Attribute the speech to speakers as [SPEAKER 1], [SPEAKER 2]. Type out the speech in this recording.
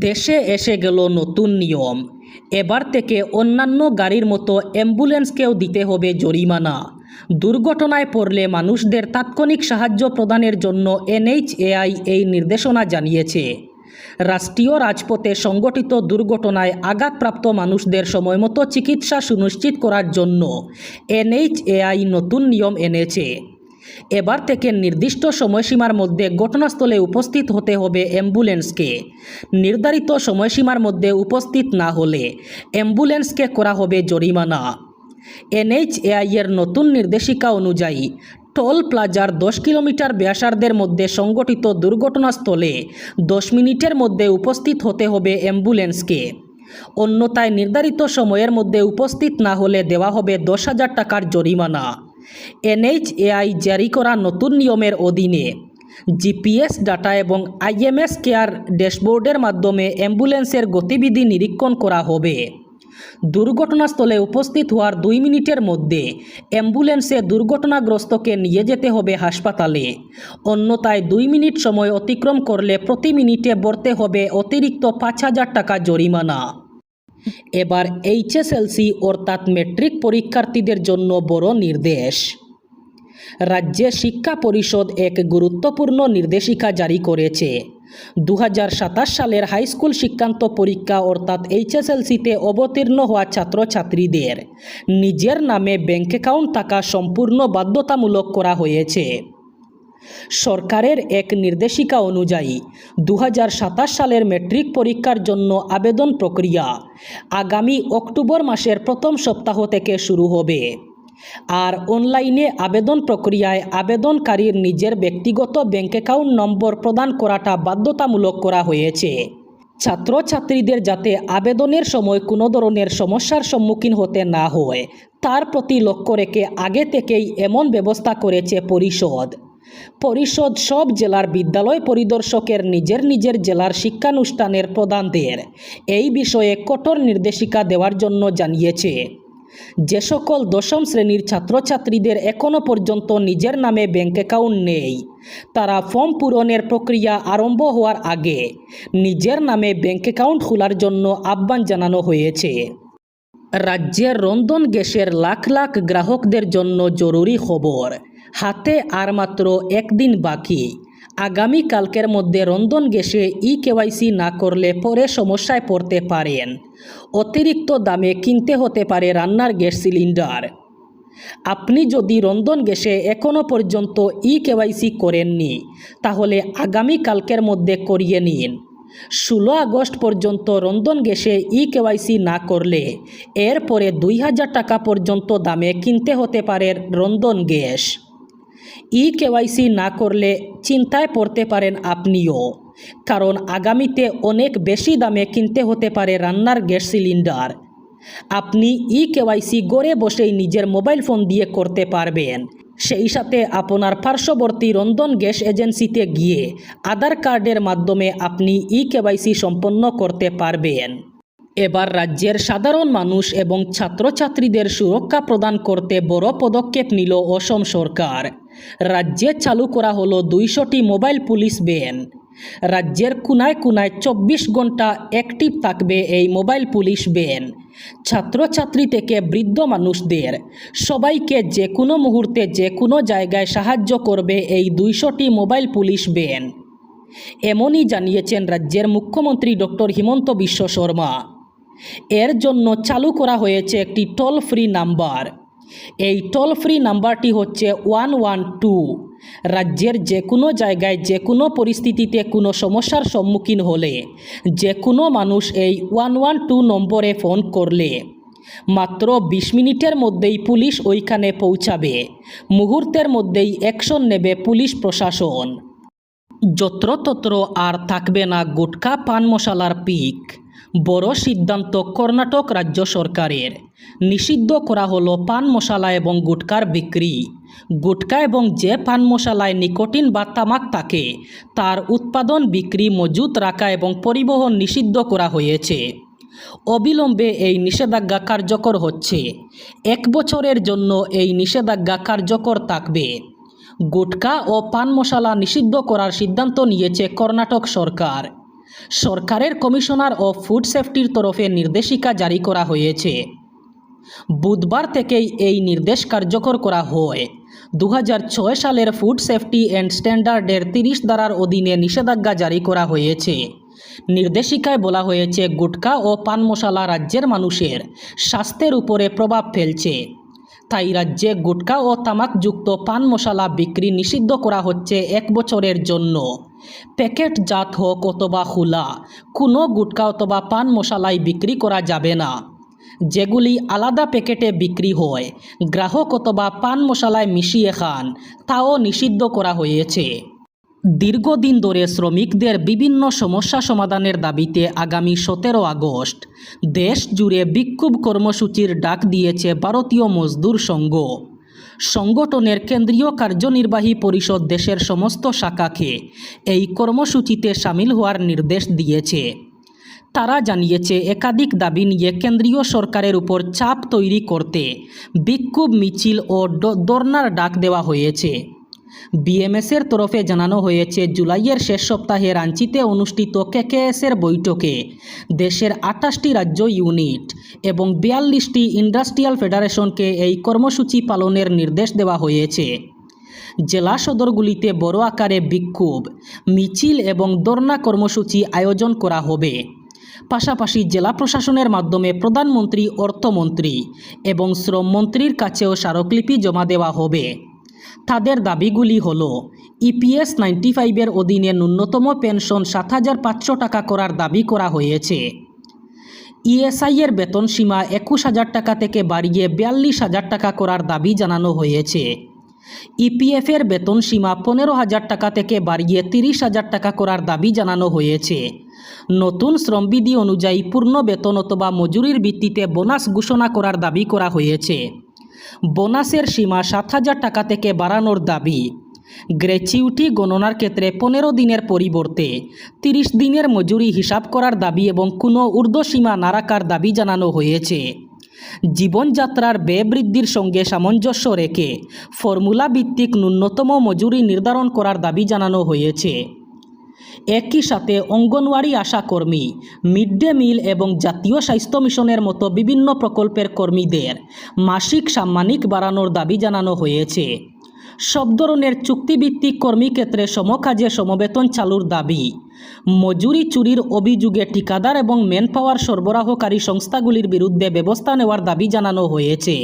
[SPEAKER 1] দেশে এসে গেল নতুন নিয়ম। এবার থেকে অন্যান্য গাড়ির মতো অ্যাম্বুলেন্সকেও দিতে হবে জরিমানা। দুর্ঘটনায় পড়লে মানুষদের তাৎক্ষণিক সাহায্য প্রদানের জন্য এনএইচএআই এই নির্দেশনা জানিয়েছে। রাষ্ট্রীয় রাজপথে সংঘটিত দুর্ঘটনায় আঘাতপ্রাপ্ত মানুষদের সময়মতো চিকিৎসা সুনিশ্চিত করার জন্য এনএইচএআই নতুন নিয়ম এনেছে। এবার থেকে নির্দিষ্ট সময়সীমার মধ্যে ঘটনাস্থলে উপস্থিত হতে হবে অ্যাম্বুলেন্সকে। নির্ধারিত সময়সীমার মধ্যে উপস্থিত না হলে অ্যাম্বুলেন্সকে করা হবে জরিমানা। এনএইচএআই এর নতুন নির্দেশিকা অনুযায়ী টোল প্লাজার 10 কিলোমিটার ব্যাসার্ধের মধ্যে সংঘটিত দুর্ঘটনাস্থলে 10 মিনিটের মধ্যে উপস্থিত হতে হবে অ্যাম্বুলেন্সকে। অন্যথায় নির্ধারিত সময়ের মধ্যে উপস্থিত না হলে দেওয়া হবে 10,000 টাকার জরিমানা। এনএইচএআই জারি করা নতুন নিয়মের অধীনে জিপিএস ডাটা এবং আইএমএস কেয়ার ড্যাশবোর্ডের মাধ্যমে অ্যাম্বুলেন্সের গতিবিধি নিরীক্ষণ করা হবে। দুর্ঘটনাস্থলে উপস্থিত হওয়ার 2 মিনিটের মধ্যে অ্যাম্বুলেন্সে দুর্ঘটনাগ্রস্তকে নিয়ে যেতে হবে হাসপাতালে। অন্যথায় 2 মিনিট সময় অতিক্রম করলে প্রতি মিনিটে ভরতে হবে অতিরিক্ত 5,000 টাকা জরিমানা। এবার এইচএসএলসি অর্থাৎ মেট্রিক পরীক্ষার্থীদের জন্য বড় নির্দেশ। রাজ্যে শিক্ষা পরিষদ এক গুরুত্বপূর্ণ নির্দেশিকা জারি করেছে। 2027 সালের হাইস্কুল শিক্ষান্ত পরীক্ষা অর্থাৎ এইচএসএলসিতে অবতীর্ণ হওয়া ছাত্রছাত্রীদের নিজের নামে ব্যাংক অ্যাকাউন্ট থাকা সম্পূর্ণ বাধ্যতামূলক করা হয়েছে। সরকারের এক নির্দেশিকা অনুযায়ী 2027 সালের মেট্রিক পরীক্ষার জন্য আবেদন প্রক্রিয়া আগামী অক্টোবর মাসের প্রথম সপ্তাহ থেকে শুরু হবে। আর অনলাইনে আবেদন প্রক্রিয়ায় আবেদনকারীর নিজের ব্যক্তিগত ব্যাংক অ্যাকাউন্ট নম্বর প্রদান করাটা বাধ্যতামূলক করা হয়েছে। ছাত্রছাত্রীদের যাতে আবেদনের সময় কোনো ধরনের সমস্যার সম্মুখীন হতে না হয় তার প্রতি লক্ষ্য রেখে আগে থেকেই এমন ব্যবস্থা করেছে পরিষদ সব জেলার বিদ্যালয় পরিদর্শকের নিজের নিজের জেলার শিক্ষানুষ্ঠানের প্রধানদের এই বিষয়ে কঠোর নির্দেশিকা দেওয়ার জন্য জানিয়েছে। যে সকল দশম শ্রেণীর ছাত্রছাত্রীদের এখনও পর্যন্ত নিজের নামে ব্যাংক অ্যাকাউন্ট নেই তারা ফর্ম পূরণের প্রক্রিয়া আরম্ভ হওয়ার আগে নিজের নামে ব্যাংক অ্যাকাউন্ট খোলার জন্য আহ্বান জানানো হয়েছে। রাজ্যের রন্ধন গ্যাসের লাখ লাখ গ্রাহকদের জন্য জরুরি খবর। হাতে আর মাত্র একদিন বাকি। আগামীকালকের মধ্যে রন্ধন গ্যাসে কেওয়াইসি না করলে পরে সমস্যায় পড়তে পারেন। অতিরিক্ত দামে কিনতে হতে পারে রান্নার গ্যাস সিলিন্ডার। আপনি যদি রন্ধন গ্যাসে এখনও পর্যন্ত কেওয়াইসি করেননি তাহলে আগামীকালকের মধ্যে করিয়ে নিন। 16 আগস্ট পর্যন্ত রন্ধন গ্যাসে কেওয়াইসি না করলে এরপরে 2,000 টাকা পর্যন্ত দামে কিনতে হতে পারে রন্ধন গ্যাস। কেওয়াইসি না করলে চিন্তায় পড়তে পারেন আপনিও, কারণ আগামীতে অনেক বেশি দামে কিনতে হতে পারে রান্নার গ্যাস সিলিন্ডার। আপনি কেওয়াইসি ঘরে বসেই নিজের মোবাইল ফোন দিয়ে করতে পারবেন। সেই সাথে আপনার পার্শ্ববর্তী রন্ধন গ্যাস এজেন্সিতে গিয়ে আধার কার্ডের মাধ্যমে আপনি কেওয়াইসি সম্পন্ন করতে পারবেন। এবার রাজ্যের সাধারণ মানুষ এবং ছাত্রছাত্রীদের সুরক্ষা প্রদান করতে বড় পদক্ষেপ নিল অসম সরকার। রাজ্যে চালু করা হলো 200টি মোবাইল পুলিশ ভ্যান। রাজ্যের কোনায় কোনায় 24 ঘন্টা অ্যাক্টিভ থাকবে এই মোবাইল পুলিশ ভ্যান। ছাত্রছাত্রী থেকে বৃদ্ধ মানুষদের সবাইকে যে কোনো মুহূর্তে যে কোনো জায়গায় সাহায্য করবে এই 200টি মোবাইল পুলিশ ভ্যান। এমনই জানিয়েছেন রাজ্যের মুখ্যমন্ত্রী ডক্টর হিমন্ত বিশ্ব শর্মা। এর জন্য চালু করা হয়েছে একটি টোল ফ্রি নাম্বার। এই টোল ফ্রি নাম্বারটি হচ্ছে 112। রাজ্যের যে কোনো জায়গায় যে কোনো পরিস্থিতিতে কোনো সমস্যার সম্মুখীন হলে যে কোনো মানুষ এই 112 নম্বরে ফোন করলে মাত্র 20 মিনিটের মধ্যেই পুলিশ ওইখানে পৌঁছাবে। মুহূর্তের মধ্যেই অ্যাকশন নেবে পুলিশ প্রশাসন। যত্রতত্র আর থাকবে না গুটখা পান মশালার পিক। বড় সিদ্ধান্ত কর্ণাটক রাজ্য সরকারের। নিষিদ্ধ করা হলো পান মশালা এবং গুটখার বিক্রি। গুটখা এবং যে পান মশালায় নিকোটিন বা তামাক থাকে তার উৎপাদন, বিক্রি, মজুত রাখা এবং পরিবহন নিষিদ্ধ করা হয়েছে। অবিলম্বে এই নিষেধাজ্ঞা কার্যকর হচ্ছে। 1 বছরের জন্য এই নিষেধাজ্ঞা কার্যকর থাকবে। গুটখা ও পান মশালা নিষিদ্ধ করার সিদ্ধান্ত নিয়েছে কর্ণাটক সরকার। সরকারের কমিশনার ও ফুড সেফটির তরফে নির্দেশিকা জারি করা হয়েছে। বুধবার থেকেই এই নির্দেশ কার্যকর করা হয়। 2006 সালের ফুড সেফটি অ্যান্ড স্ট্যান্ডার্ডের 30 ধারার অধীনে নিষেধাজ্ঞা জারি করা হয়েছে। নির্দেশিকায় বলা হয়েছে, গুটখা ও পান মশলা রাজ্যের মানুষের স্বাস্থ্যের উপরে প্রভাব ফেলছে। তাই রাজ্যে গুটখা ও তামাকযুক্ত পান মশলা বিক্রি নিষিদ্ধ করা হচ্ছে 1 বছরের জন্য। প্যাকেটজাত হোক অথবা খোলা, কোনো গুটখা অথবা পান মশলাই বিক্রি করা যাবে না। যেগুলি আলাদা প্যাকেটে বিক্রি হয়, গ্রাহক অথবা পান মশলায় মিশিয়ে খান, তাও নিষিদ্ধ করা হয়েছে। দীর্ঘদিন ধরে শ্রমিকদের বিভিন্ন সমস্যা সমাধানের দাবিতে আগামী 17 আগস্ট দেশ জুড়ে বিক্ষোভ কর্মসূচির ডাক দিয়েছে ভারতীয় মজদুর সংঘ। সংগঠনের কেন্দ্রীয় কার্যনির্বাহী পরিষদ দেশের সমস্ত শাখাকে এই কর্মসূচিতে সামিল হওয়ার নির্দেশ দিয়েছে। তারা জানিয়েছে, একাধিক দাবি নিয়ে কেন্দ্রীয় সরকারের উপর চাপ তৈরি করতে বিক্ষোভ মিছিল ও ধর্নার ডাক দেওয়া হয়েছে। বিএমএসের তরফে জানানো হয়েছে, জুলাইয়ের শেষ সপ্তাহে রাঞ্চিতে অনুষ্ঠিত কেকেএসের বৈঠকে দেশের 28টি রাজ্য ইউনিট এবং 42টি ইন্ডাস্ট্রিয়াল ফেডারেশনকে এই কর্মসূচি পালনের নির্দেশ দেওয়া হয়েছে। জেলা সদরগুলিতে বড় আকারে বিক্ষোভ মিছিল এবং ধর্না কর্মসূচি আয়োজন করা হবে। পাশাপাশি জেলা প্রশাসনের মাধ্যমে প্রধানমন্ত্রী, অর্থমন্ত্রী এবং শ্রমমন্ত্রীর কাছেও স্মারকলিপি জমা দেওয়া হবে। তাদের দাবিগুলি হল, ইপিএস 95-এর অধীনে ন্যূনতম পেনশন 7,500 টাকা করার দাবি করা হয়েছে। ইএসআইয়ের বেতন সীমা 21,000 টাকা থেকে বাড়িয়ে 42,000 টাকা করার দাবি জানানো হয়েছে। ইপিএফের বেতন সীমা 15,000 টাকা থেকে বাড়িয়ে 30,000 টাকা করার দাবি জানানো হয়েছে। নতুন শ্রমবিধি অনুযায়ী পূর্ণ বেতন অথবা মজুরির ভিত্তিতে বোনাস ঘোষণা করার দাবি করা হয়েছে। বোনাসের সীমা 7,000 টাকা থেকে বাড়ানোর দাবি। গ্র্যাচুইটি গণনার ক্ষেত্রে 15 দিনের পরিবর্তে 30 দিনের মজুরি হিসাব করার দাবি এবং কোনো ঊর্ধ্বসীমা না রাখার দাবি জানানো হয়েছে। জীবনযাত্রার ব্যয় বৃদ্ধির সঙ্গে সামঞ্জস্য রেখে ফর্মুলা ভিত্তিক ন্যূনতম মজুরি নির্ধারণ করার দাবি জানানো হয়েছে। একই সাথে অঙ্গনওয়াড়ি আশাকর্মী, মিড ডে মিল এবং জাতীয় স্বাস্থ্য মিশনের মতো বিভিন্ন প্রকল্পের কর্মীদের মাসিক সাম্মানিক বাড়ানোর দাবি জানানো হয়েছে। সব ধরনের চুক্তিভিত্তিক কর্মীক্ষেত্রে সমকাজে সমবেতন চালুর দাবি। মজুরি চুরির অভিযোগে ঠিকাদার এবং ম্যানপাওয়ার সরবরাহকারী সংস্থাগুলির বিরুদ্ধে ব্যবস্থা নেওয়ার দাবি জানানো হয়েছে।